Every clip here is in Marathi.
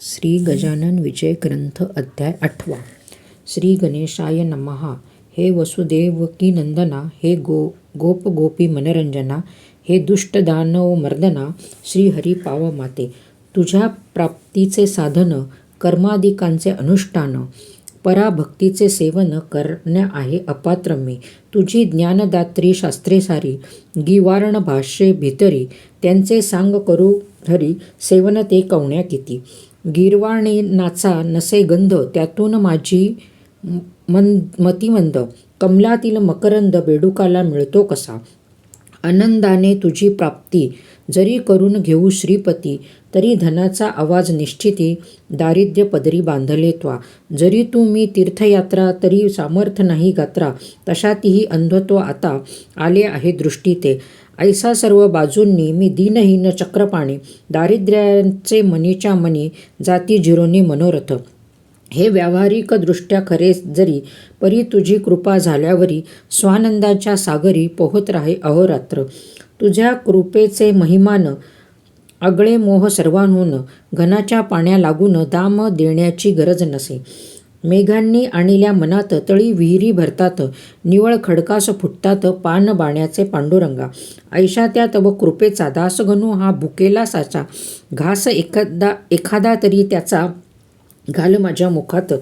श्री गजानन विजय ग्रंथ अध्याय 8. श्री गणेशाय नमः. हे वसुदेवकी नंदना, हे गोप गोपी मनरंजना, हे दुष्ट दानव मर्दना, श्री हरी पाव माते. तुझ्या प्राप्तीचे साधन कर्मादिकांचे अनुष्ठान, पराभक्तीचे सेवन करण्या आहे अपात्र मी. तुझी ज्ञानदात्री शास्त्रे सारी, गिवारण भाष्ये भितरी, त्यांचे सांग करू धरी, सेवन ते कवण्या किती. गीर्वाणेनाचा नसे गंध, त्यातून माझी मतिमंद, कमलातील मकरंद बेडुकाला मिळतो कसा. आनंदाने तुझी प्राप्ती जरी करून घेऊ श्रीपती, तरी धनाचा आवाज निश्चिती, दारिद्र्य पदरी बांधले त्वा. जरी तू मी तीर्थयात्रा, तरी सामर्थ नाही गात्रा, तशातीही अंधत्व आता आले आहे दृष्टी ते. ऐसा सर्व बाजूंनी मी दीनहीन चक्रपाणी, दारिद्र्याचे मनीच्या मनी, जाती जिरोनी मनोरथ. हे व्यावहारिक दृष्ट्या खरे जरी, परी तुझी कृपा झाल्यावरी, स्वानंदाच्या सागरी पोहत राहे अहोरात्र. तुझ्या कृपेचे महिमान आगळे मोह सर्वांहून, घनाच्या पाण्या लागून दाम देण्याची गरज नसे. मेघांनी आणिल्या मनात, तळी विहिरी भरतात, निवळ खडकास फुटतात पान बाण्याचे पांडुरंगा. ऐशा त्या तव कृपेचा दासगणू हा भुकेला साचा, घास एखादा तरी त्याचा घाल माझ्या मुखात.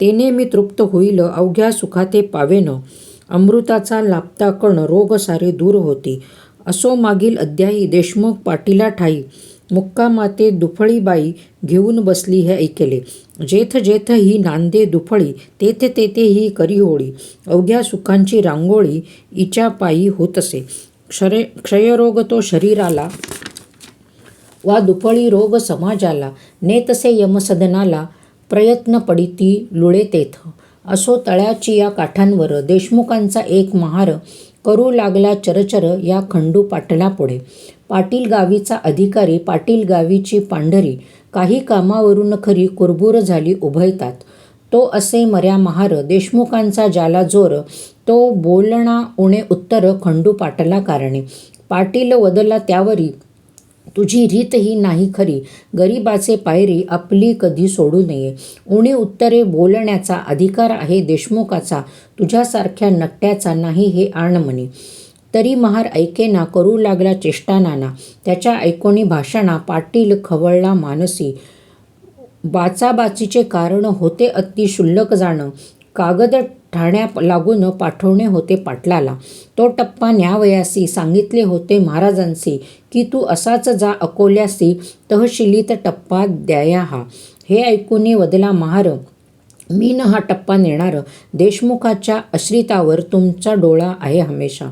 तेने मी तृप्त होईल, अवघ्या सुखाते पावेन, अमृताचा लापता कण, रोग सारे दूर होती. असो मागील अध्यायी, देशमुख पाटीला ठाई, मुक्कामाते दुफळीबाई घेऊन बसली हे ऐकेले. जेथ जेथ ही नांदे दुफळी, तेथे तेथे ही करी होळी. अवघ्या सुखांची रांगोळी इच्या पायी होतसे. क्षयरोग तो शरीराला, वा दुफळी रोग समाजाला, नेतसे यमसदनाला, प्रयत्न पडिती लुळे तेथ. असो तळ्याची या काठांवर, देशमुखांचा एक महार, करू लागला चरचर या खंडू पाटलापुढे. पाटील गावीचा अधिकारी, पाटील गावीची पांढरी, काही कामावरून खरी कुरबुर झाली उभयतात. तो असे मर्या महार, देशमुखांचा ज्याला जोर, तो बोलणा उणे उत्तर खंडू पाटला कारणे. पाटील वदला त्यावरी, तुझी रीत ही नाही खरी, गरिबाचे पायरी आपली कधी सोडू नये. उणी उत्तरे बोलण्याचा अधिकार आहे देशमुखाचा, तुझ्यासारख्या नट्याचा नाही हे आण म्हणे. तरी महार ऐकेना, करू लागला चेष्टा नाना. त्याच्या ऐकोनी भाषणा पाटील खवळला मानसी. बाचाबाचीचे कारण होते अति क्षुल्लक जाण, कागद ठाण्या लागून पाठवणे होते पाटलाला. तो टप्पा न्यावयासी सांगितले होते महाराजांसी, की तू असाच जा अकोल्यासी, तहशिलीत टप्पा द्याया हा. हे ऐकूनी वदला महार, मी न हा टप्पा नेणार, देशमुखाच्या आश्रितावर तुमचा डोळा आहे हमेशा.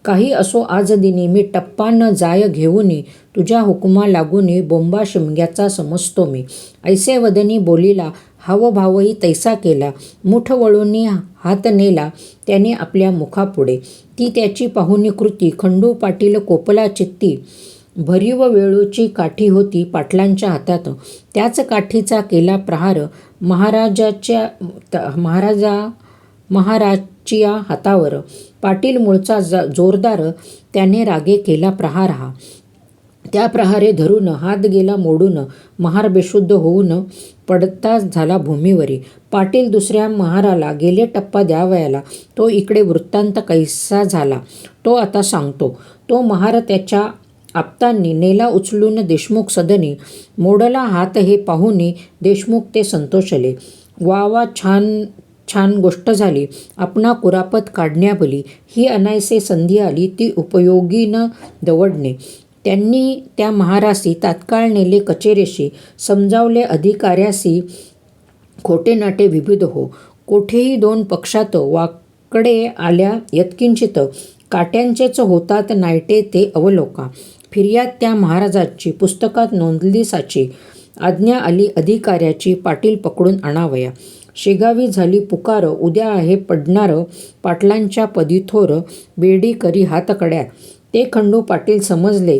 काही असो आज दिनी, मी टप्पा न जाय घेऊनी, तुझ्या हुकुमा लागूनी बोंबा शिमग्याचा समजतो मी. ऐसे वदनी बोलिला, हावभावही तैसा केला, मुठ वळूनी हात नेला त्याने आपल्या मुखापुढे. ती त्याची पाहुणी कृती खंडू पाटील कोपला चित्ती. भरीव वेळूची काठी होती पाटलांच्या हातात, त्याच काठीचा केला प्रहार महाराजाच्या हातावर. पाटील मूळचा जोरदार, त्याने रागे केला प्रहार हा. त्या प्रहारे धरून हात गेला मोडून, महार बेशुद्ध होऊन पडता झाला भूमीवरी. पाटील दुसऱ्या महाराला गेले टप्पा द्यावयाला. तो इकडे वृत्तांत कैसा झाला तो आता सांगतो. तो महार त्याच्या आप्तांनी नेला उचलून देशमुख सदनी, मोडला हात हे पाहुनी देशमुख ते संतोषले. वा वा, छान छान गोष्ट झाली, आपणा कुरापत काढण्याभली. ही अनायसे संधी आली, ती उपयोगी न दवडणे. त्यांनी त्या महारासी तात्काळ नेले कचेरेशी, समजावले अधिकाऱ्यासी, खोटे नाटे विविध हो. कोठेही दोन पक्षात वाकडे आल्या यत्किंचित, काट्यांचेच होतात नायटे ते अवलोका. फिर्याद त्या महाराजाची पुस्तकात नोंदली साची, आज्ञा आली अधिकाऱ्याची, पाटील पकडून आणावया. शेगावी झाली पुकार, उद्या आहे पडणार पाटलांच्या पदी थोर, बेडी करी हातकड्या. ते खंडू पाटील समजले,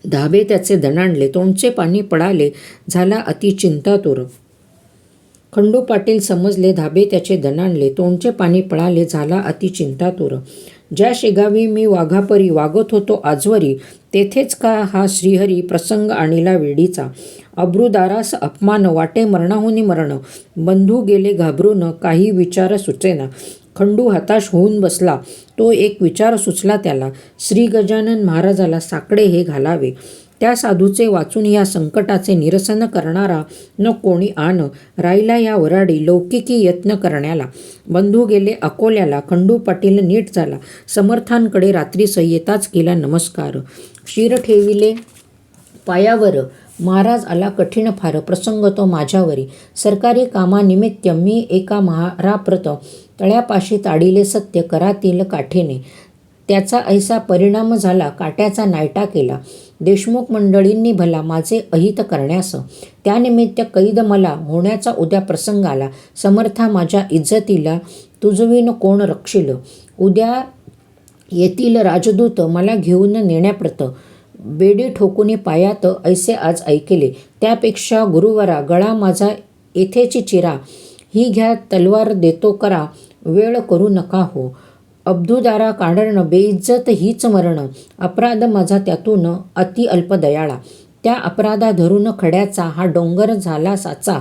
धाबे त्याचे दणाणले, तोंडचे पाणी पडाले, झाला अति चिंतातुर. खंडू पाटील समजले, धाबे त्याचे दणाणले, तोंडचे पाणी पळाले, झाला अति चिंतातुर. ज्या शेगावी मी वाघापरी वागत होतो आजवरी, तेथेच का हा श्रीहरी प्रसंग आणिला वेडीचा. अब्रुदारास अपमान वाटे मरणाहुनी मरण, बंधू गेले घाबरून काही विचार सुचेना. खंडू हताश होऊन बसला. तो एक विचार सुचला त्याला. श्री गजानन महाराजाला साकडे हे घालावे. त्या साधूचे वाचून या संकटाचे निरसन करणारा न कोणी आण, राहिला या वराडी लौकिकी यत्न करण्याला. बंधू गेले अकोल्याला, खंडू पाटील नीट झाला. समर्थांकडे रात्रीस येताच केला नमस्कार. शिर ठेविले पायावर, महाराज आला कठीण फार, प्रसंग तो माझ्यावरी. सरकारी कामानिमित्त मी एका महाराप्रत तळ्यापाशी ताडिले सत्य करातील काठीने. त्याचा ऐसा परिणाम झाला, काट्याचा नायटा केला. देशमुख मंडळींनी भला माझे अहित करण्यास, त्यानिमित्त कैद मला होण्याचा उद्या प्रसंग आला. समर्था माझ्या इज्जतीला तुझविन कोण रक्षील. उद्या येथील राजदूत मला घेऊन नेण्याप्रत, बेडी ठोकुनी पायात ऐसे आज ऐकेले. त्यापेक्षा गुरुवारा गळा माझा येथेची चिरा, ही घ्या तलवार देतो करा, वेळ करू नका हो. अब्दुदारा काढण बेइज्जत हीच मरण, अपराध माझा त्यातून अति अल्प दयाळा. त्या अपराधा धरून खड्याचा हा डोंगर झाला साचा,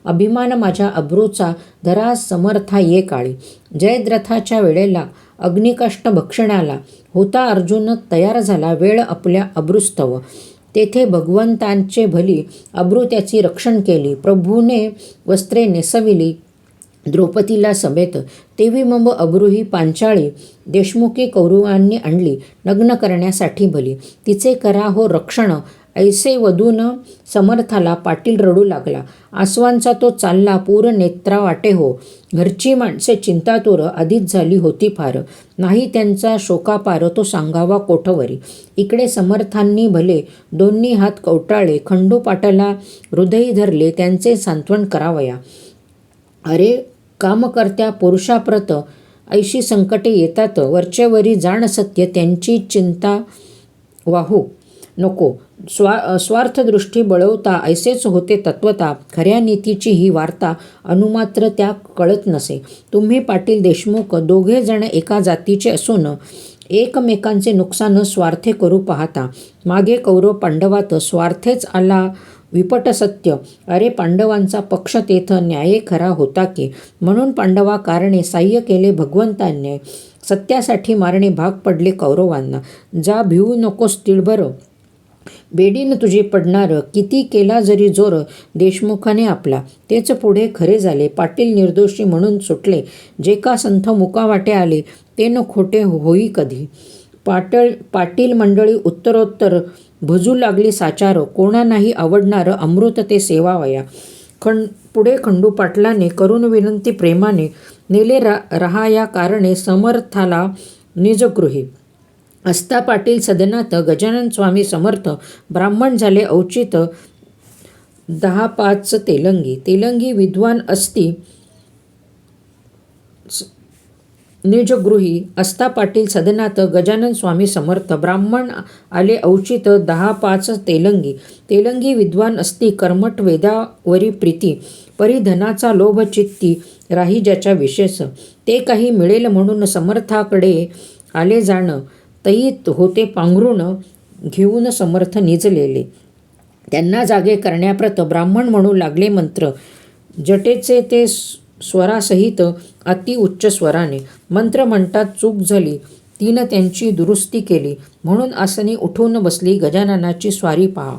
अभिमान माझ्या अब्रूचा धरा समर्था ये काळी. जयद्रथाच्या वेळेला अग्निकष्ट भक्षणाला, होता अर्जुन तयार झाला वेळ आपल्या अब्रूस्तव. तेथे भगवंतांचे भली अब्रू त्याची रक्षण केली. प्रभूने वस्त्रे नेसविली द्रौपदीला समेत, तेवी मग अब्रूही पांचाळी देशमुखी कौरवांनी आणली नग्न करण्यासाठी भली. तिचे करा हो रक्षण, ऐसे वधून समर्थाला पाटील रडू लागला. आसवांचा तो चालला पूर नेत्रा वाटे हो, घरची माणसे चिंतातुर आधीच झाली होती फार. नाही त्यांचा शोकापार तो सांगावा कोठवरी. इकडे समर्थांनी भले दोन्ही हात कवटाळले, खंडू पाटला हृदयी धरले त्यांचे सांत्वन करावया. अरे कामकर्त्या पुरुषाप्रत ऐशी संकटे येतात, वरचेवरी जाण सत्य त्यांची चिंता वाहू नको. स्वार्थदृष्टी बळवता ऐसेच होते तत्वता, खऱ्या नीतीची ही वार्ता अनुमात्र त्या कळत नसे. तुम्ही पाटील देशमुख दोघे जण एका जातीचे असून एकमेकांचे नुकसान स्वार्थे करू पाहता. मागे कौरव पांडवात स्वार्थेच आला विपट सत्य. अरे पांडवांचा पक्ष तेथ न्याय खरा होता की, म्हणून पांडवा कारणे साह्य केले भगवंतांनी. सत्यासाठी मारणे भाग पडले कौरवांना. जा भिवू नकोस तिळभर, बेडीन तुझी पडणार. किती केला जरी जोर देशमुखाने आपला, तेच पुढे खरे झाले. पाटील निर्दोषी म्हणून सुटले, जे का संथ मुकावाटे आले ते न खोटे होई कधी. पाटील मंडळी उत्तरोत्तर भजू लागली साचार, कोणा नाही आवडणार अमृत ते सेवावया. पुढे खंडू पाटलाने करून विनंती प्रेमाने नेले रहा या कारणे समर्थाला निजगृही. असता पाटील सदनात गजानन स्वामी समर्थ, ब्राह्मण झाले औचित 10-5 तेलंगी विद्वान असती निजगृही. असता पाटील सदनात गजानन स्वामी समर्थ, ब्राह्मण आले औचित 10-5 तेलंगी विद्वान असती कर्मठ वेदावरी प्रीती. परिधनाचा लोभ चित्ती राही ज्याच्या विशेष, ते काही मिळेल म्हणून समर्थाकडे आले जाण. तई होते पांघरून घेऊन समर्थ निजलेले, त्यांना जागे करण्याप्रत ब्राह्मण म्हणू लागले मंत्र. जटेचे ते स्वरासहित अति उच्च स्वराने मंत्र म्हणतात. चूक झाली तिनं त्यांची दुरुस्ती केली, म्हणून आसनी उठून बसली गजाननाची स्वारी पहा.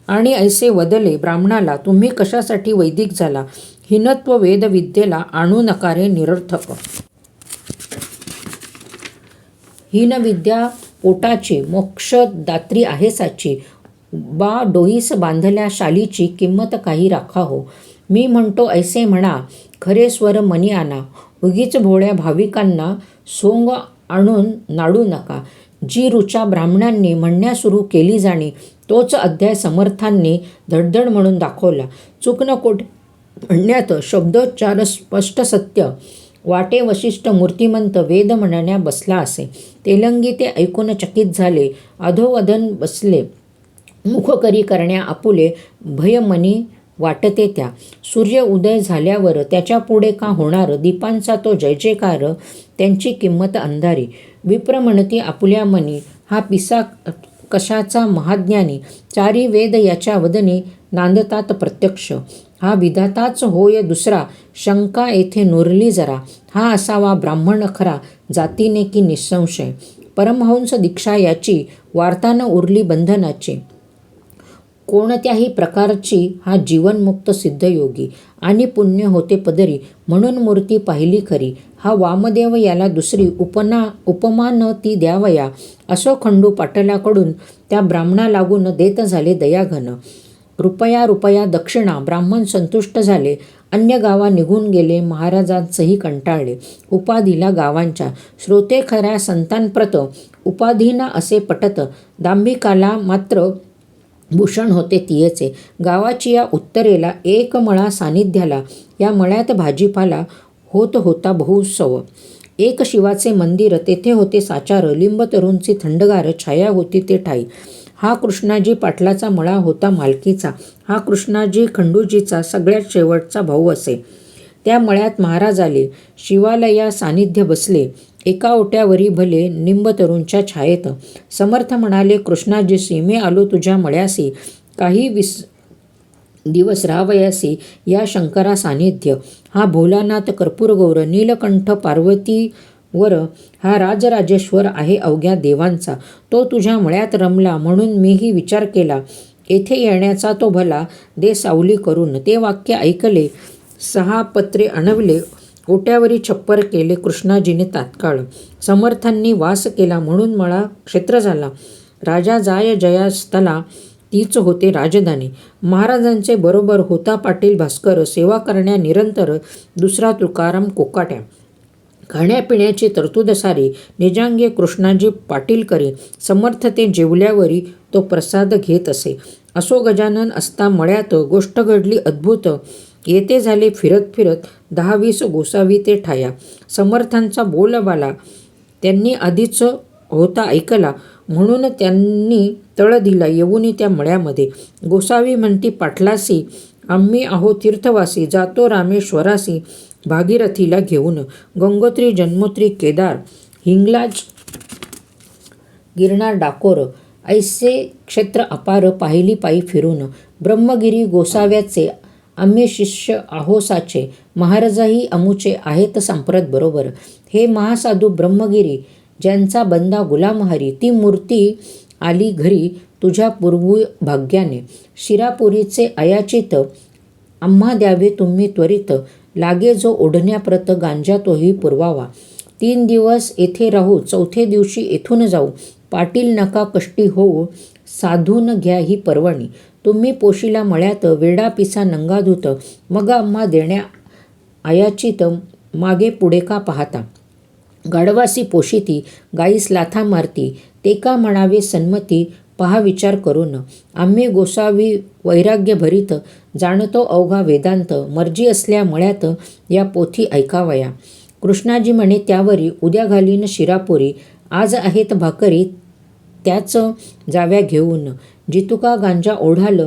आणि ऐसे वदले ब्राह्मणाला, तुम्ही कशासाठी वैदिक झाला. हिनत्व वेदविद्येला आणू नकारे निरर्थक. हीन विद्या पोटाची मोक्षदात्री आहे साची. बा डोईस बांधल्या शालीची किंमत काही राखा हो. मी म्हणतो ऐसे म्हणा, खरे स्वर मनी आणा. उगीच भोळ्या भाविकांना सोंग आणून नाडू नका. जी ऋचा ब्राह्मणांनी म्हणण्यास सुरू केली जाणी, तोच अध्याय समर्थांनी धडधड म्हणून दाखवला. चूक न कोट म्हणण्यात शब्दोच्चार स्पष्ट सत्य. वाटे वशिष्ठ मूर्तिमंत वेद म्हणण्या बसला असे. तेलंगी ते ऐकून चकित झाले, अधोवधन बसले. मुखकरी करण्या आपुले भय मनी वाटते त्या. सूर्य उदय झाल्यावर त्याच्या पुढे का होणार दीपांचा तो जय जयकार, त्यांची किंमत अंधारी. विप्र म्हणती आपुल्या मनी, हा पिसा कशाचा महाज्ञानी. चारी वेद याच्या वदनी, नांदतात प्रत्यक्ष. हा विधाताच होय दुसरा, शंका येथे नुरली जरा. हा असावा ब्राह्मण खरा, जातीने की निसंशय. परमहंस दीक्षा याची, वार्ता न उरली बंधनाची. कोणत्याही प्रकारची हा जीवनमुक्त सिद्धयोगी. आणि पुण्य होते पदरी, म्हणून मूर्ती पाहिली खरी. हा वामदेव याला दुसरी उपमा न ती द्यावया. असो खंडू पाटलाकडून त्या ब्राह्मणा लागून देत झाले दयाघन. रुपया दक्षिणा, ब्राह्मण संतुष्ट झाले. अन्य गावा निघून गेले, महाराजांचंही कंटाळले. उपाधीला गावांच्या, श्रोते खऱ्या संतांप्रत. उपाधीना असे पटत, दांभिकाला मात्र भूषण होते तियेचे. गावाची या उत्तरेला एक मळा सानिध्याला, या मळ्यात भाजीपाला होत होता बहुसव. एक शिवाचे मंदिर, तेथे होते साचार. लिंब तरुंची थंडगार, छाया होती ते ठाई. हा कृष्णाजी पाटलाचा मळा होता मालकीचा. हा कृष्णाजी खंडूजीचा सगळ्यात शेवटचा भाऊ असे. त्या मळ्यात महाराज आले, शिवालया सानिध्य बसले. एका ओट्यावरी भले निंबतरूंच्या छायेत. समर्थ म्हणाले कृष्णाजीसी, मी आलो तुझ्या मळ्यासी. काही दिवस राहावयासी या शंकरा सानिध्य. हा भोलानाथ कर्पूरगौर, नीलकंठ पार्वतीवर. हा राजराजेश्वर आहे अवघ्या देवांचा. तो तुझ्या मळ्यात रमला, म्हणून मीही विचार केला येथे येण्याचा. तो भला दे सावली करून. ते वाक्य ऐकले, 6 पत्रे आणवले. ओट्यावरी छप्पर केले कृष्णाजीने तात्काळ. समर्थांनी वास केला, म्हणून मळा क्षेत्र झाला. राजा जाय जयास्थला, तीच होते राजधानी. महाराजांचे बरोबर होता पाटील भास्कर. सेवा करण्या निरंतर, दुसरा तुकाराम कोकाट्या. खाण्यापिण्याची तरतूद सारी, निजांगी कृष्णाजी पाटील करी. समर्थ ते जेवल्यावरी तो प्रसाद घेत असे. असो गजानन असता मळ्यात, गोष्ट घडली अद्भुत. येते झाले फिरत फिरत, 10-20 गोसावी ते ठाया. समर्थांचा बोलबाला त्यांनी आधीच होता ऐकला, म्हणून त्यांनी तळ दिला येऊनी त्या मळ्यामध्ये. गोसावी म्हणती पाटलासी, आम्ही आहो तीर्थवासी. जातो रामेश्वरासी, भागीरथीला घेऊन. गंगोत्री जन्मोत्री केदार, हिंगलाज गिरनार डाकोर, ऐसे क्षेत्र अपार पाहिली पायी फिरून. ब्रह्मगिरी गोसाव्याचे, आम्ही शिष्य आहोसाचे. महाराजही अमुचे आहेत सांप्रत बरोबर. हे महासाधू ब्रह्मगिरी, ज्यांचा बंदा गुलाम हरी. ती मूर्ती आली घरी, तुझ्या पूर्व भाग्याने. शिरापुरीचे अयाचित, आम्हा द्यावे तुम्ही त्वरित. लागे जो ओढण्याप्रत, गांजा तोही पुरवावा. 3 दिवस येथे राहू, 4थ्या दिवशी येथून जाऊ. पाटील नका कष्टी होऊ, साधून घ्या ही पर्वणी. तुम्ही पोशीला मळ्यात, वेडा पिसा नंगाधूत. मग आम्हा देण्या अयाचित, मागे पुढे का पाहता. गाढवासी पोशिती, गाईस लाथा मारती. ते का म्हणावे सन्मती, पहा विचार करून. आम्ही गोसावी वैराग्य भरीत, जाणतो अवघा वेदांत. मर्जी असल्या मळ्यात, या पोथी ऐकावया. कृष्णाजी म्हणे त्यावरी, उद्या घालीन शिरापुरी. आज आहेत भाकरी, त्याच जाव्या घेऊन. जितुका गांजा ओढाल,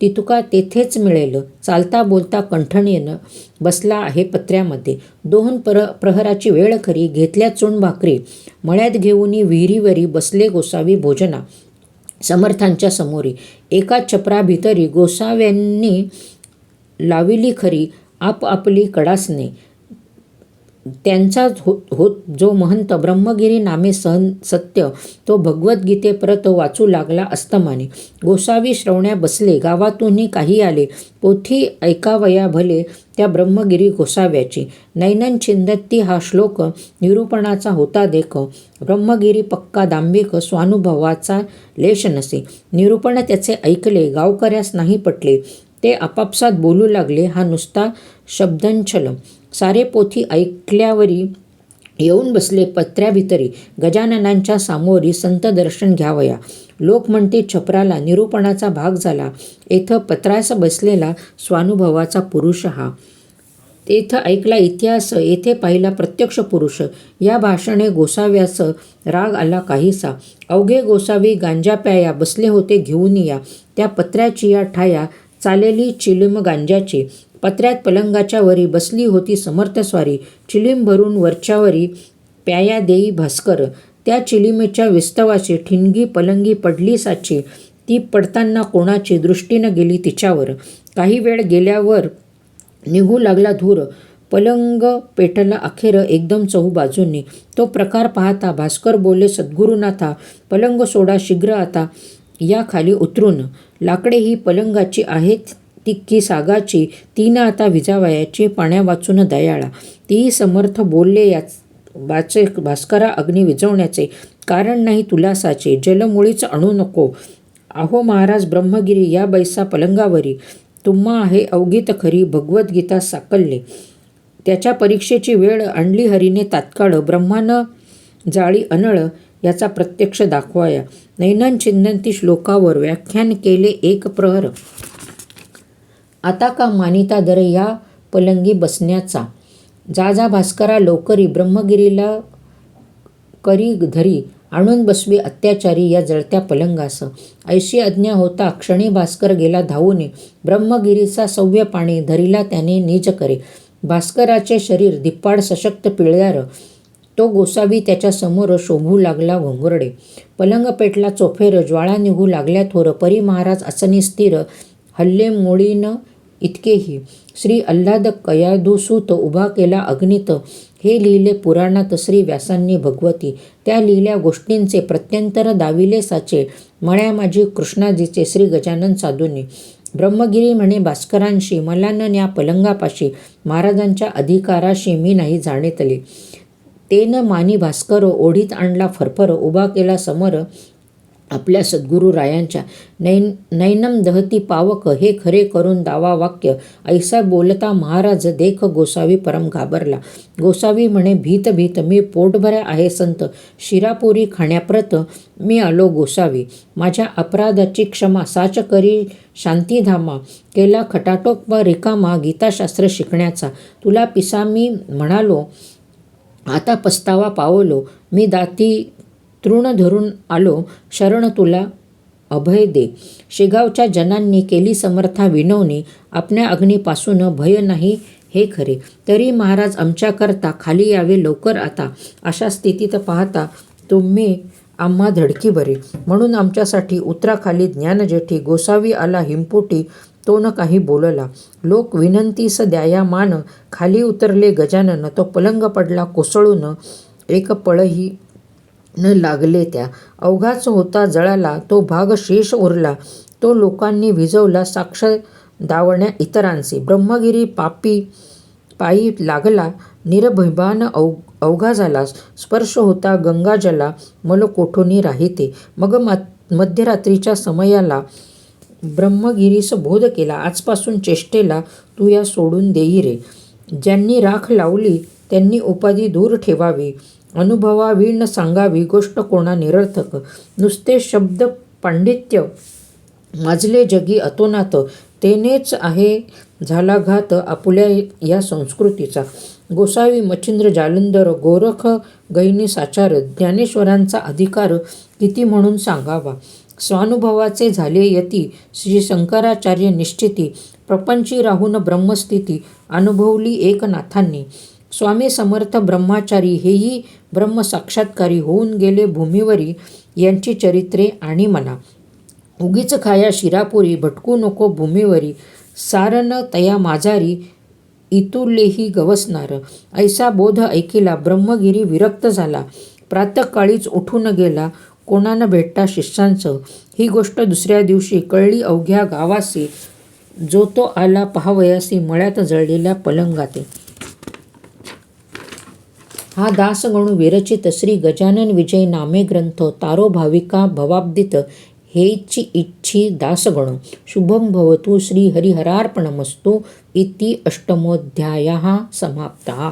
तितुका तेथेच मिळेल. चालता बोलता कंठणीनं बसला आहे पत्र्यामध्ये. 2 प्रहराची वेळ खरी, घेतल्या चूण भाकरी. मळ्यात घेऊनी विहिरीवरी, बसले गोसावी भोजना. समर्थांच्या समोरी एका छपराभितरी, गोसाव्यांनी लाविली खरी आपली कडासणे. त्यांचा होत जो महंत, ब्रह्मगिरी नामे सत्य. तो भगवद्गीते परत वाचू लागला अस्तमाने. गोसावी श्रवण्या बसले, गावातूनही काही आले. पोथी ऐकावया भले त्या ब्रह्मगिरी गोसाव्याची. नैनन छिंदती हा श्लोक, निरूपणाचा होता देख. ब्रह्मगिरी पक्का दांभिक, स्वानुभवाचा लेश नसे. निरूपण त्याचे ऐकले, गावकऱ्यास नाही पटले. ते आपापसात बोलू लागले, हा नुसता शब्दंछल. सारे पोथी ऐकल्यावरी येऊन बसले पत्र्याभितरी. गजाननांच्या सामोरी संत दर्शन घ्यावया. लोक म्हणते छपराला निरूपणाचा भाग झाला. येथ पत्रास बसलेला स्वानुभवाचा पुरुष हा. तेथ ऐकला इतिहास, येथे पाहिला प्रत्यक्ष पुरुष. या भाषणे गोसाव्यास राग आला काहीसा. अवघे गोसावी गांजा प्याया, बसले होते घेऊन या. त्या पत्र्याची या ठाया, चालेली चिलीम गांजाची. पत्र्यात पलंगाच्या वरी बसली होती समर्थ स्वारी. चिलीम भरून वरच्यावरी प्याया देई भास्कर. त्या चिलीमेच्या विस्तवाची ठिणगी पलंगी पडली साची. ती पडताना कोणाची दृष्टीनं गेली तिच्यावर. काही वेळ गेल्यावर निघू लागला धूर. पलंग पेटला अखेर एकदम चहूबाजूंनी. तो प्रकार पाहता भास्कर बोलले, सद्गुरुनाथा, पलंग सोडा शीघ्र आता, या खाली उतरून. लाकडे ही पलंगाची आहेत की सागाची, तीनं आता विजावयाची, पाण्या वाचून दयाळा. तीही समर्थ बोलले, वाचे भास्करा, अग्नी विझवण्याचे कारण नाही तुलासाचे, जलमुळीच आणू नको. अहो महाराज ब्रह्मगिरी, या बैसा पलंगावरी, तुम्हा आहे अवगीत खरी, भगवद्गीता साकल्ले. त्याच्या परीक्षेची वेळ आणली हरीने तात्काळ, ब्रह्मानं जाळी अनळ याचा प्रत्यक्ष दाखवाया. नैनन छिंदंती श्लोकावर व्याख्यान केले एक प्रहर. आता का मानिता दर या पलंगी बसण्याचा, जा जा भास्करा लवकरी, ब्रह्मगिरीला करी धरी, आणून बसवी अत्याचारी या जळत्या पलंगास. ऐशी आज्ञा होता क्षणी भास्कर गेला धावून, ब्रह्मगिरीचा सव्य पाणी धरिला त्याने निज करे. भास्कराचे शरीर धिप्पाड सशक्त पिळदार, तो गोसावी त्याच्या समोर शोभू लागला घोंगरडे. पलंग पेटला चोफेर, ज्वाळा निघू लागल्या थोर, परी महाराज आसनी स्थिर, हल्ले मोळीन इतकेही. श्री अल्हाद कयाधुसूत उभा केला अग्नीत, हे लिहिले पुराणात श्री व्यासांनी भगवती. त्या लिहिल्या गोष्टींचे प्रत्यंतर दाविले साचे, मळ्या माझी कृष्णाजीचे श्री गजानन साधूनी. ब्रह्मगिरी म्हणे भास्करांशी, मला न न्या पलंगापाशी, महाराजांच्या अधिकाराशी मी नाही जाणीतले. तेन मानी भास्कर ओढीत आणला फरफर, उभा केला समर आपल्या सद्गुरू रायांच्या. नैनम दहती पावक, हे खरे करून दावा वाक्य, ऐसा बोलता महाराज देख गोसावी परम घाबरला. गोसावी म्हणे, भीत भीत मी पोटभऱ्या आहे संत, शिरापुरी खाण्याप्रत मी आलो गोसावी. माझ्या अपराधाची क्षमा साच करी शांतीधामा, केला खटाटोप रिकामा गीताशास्त्र शिकण्याचा. तुला पिसा मी म्हणालो, आता पस्तावा पावलो, मी दाती तृण धरून आलो, शरण तुला अभय दे. शेगावच्या जनांनी केली समर्था विनवणी, आपल्या अग्नीपासून भय नाही हे खरे, तरी महाराज आमच्याकरता खाली यावे लवकर आता. अशा स्थितीत पाहता तुम्ही आम्हा धडकी बरे, म्हणून आमच्यासाठी उतरा खाली ज्ञानजेठी. गोसावी आला हिमपोटी, तो न काही बोलला. लोक विनंतीस द्याया मान, खाली उतरले गजानन, तो पलंग पडला कोसळून, एक पळही न लागले त्या. अवघाच होता जळाला तो भाग शेष उरला, तो लोकांनी विझवला साक्ष दावण्या इतरांचे. ब्रह्मगिरी पायी लागला निरभिमान अवघा झाला, स्पर्श होता गंगाजला मल कोठोनी राहिते. मग मध्यरात्रीच्या समयाला ब्रह्मगिरीस बोध केला, आजपासून चेष्टेला तू या सोडून देई रे. ज्यांनी राख लावली त्यांनी उपाधी दूर ठेवावी, अनुभवावीण सांगावी गोष्ट कोणा निरर्थक. नुसते शब्द पांडित्य माजले जगी अतोनात, तेनेच आहे झाला घात आपुल्या या संस्कृतीचा. गोसावी मच्छिंद्र जालंधर गोरख गैनी साचार, ज्ञानेश्वरांचा अधिकार किती म्हणून सांगावा. स्वानुभवाचे झाले यती, श्री शंकराचार्य निश्चिती, प्रपंची राहून ब्रह्मस्थिती अनुभवली एकनाथांनी. स्वामी समर्थ ब्रह्मचारी हेही ब्रह्मसाक्षात्कारी होऊन गेले भूमीवरी, यांची चरित्रे आणि मना. उगीच खाया शिरापुरी, भटकू नको भूमीवरी, सारन तया माझारी इतुलेही गवसणार. ऐसा बोध ऐकिला ब्रह्मगिरी विरक्त झाला, प्रातःकाळीच उठून गेला कोणानं भेटता शिष्यांचं. ही गोष्ट दुसऱ्या दिवशी कळली अवघ्या गावासी, जो तो आला पहावयासी मळ्यात जळलेल्या पलंगाते. हा दासगणू विरचित श्री गजानन विजय नामे ग्रंथ तारो भाविका भवाब्दित हेची इच्छी दासगणू. शुभम भवतु. श्री हरिहरार्पणमस्तु. इति अष्टमोऽध्यायः समाप्तः.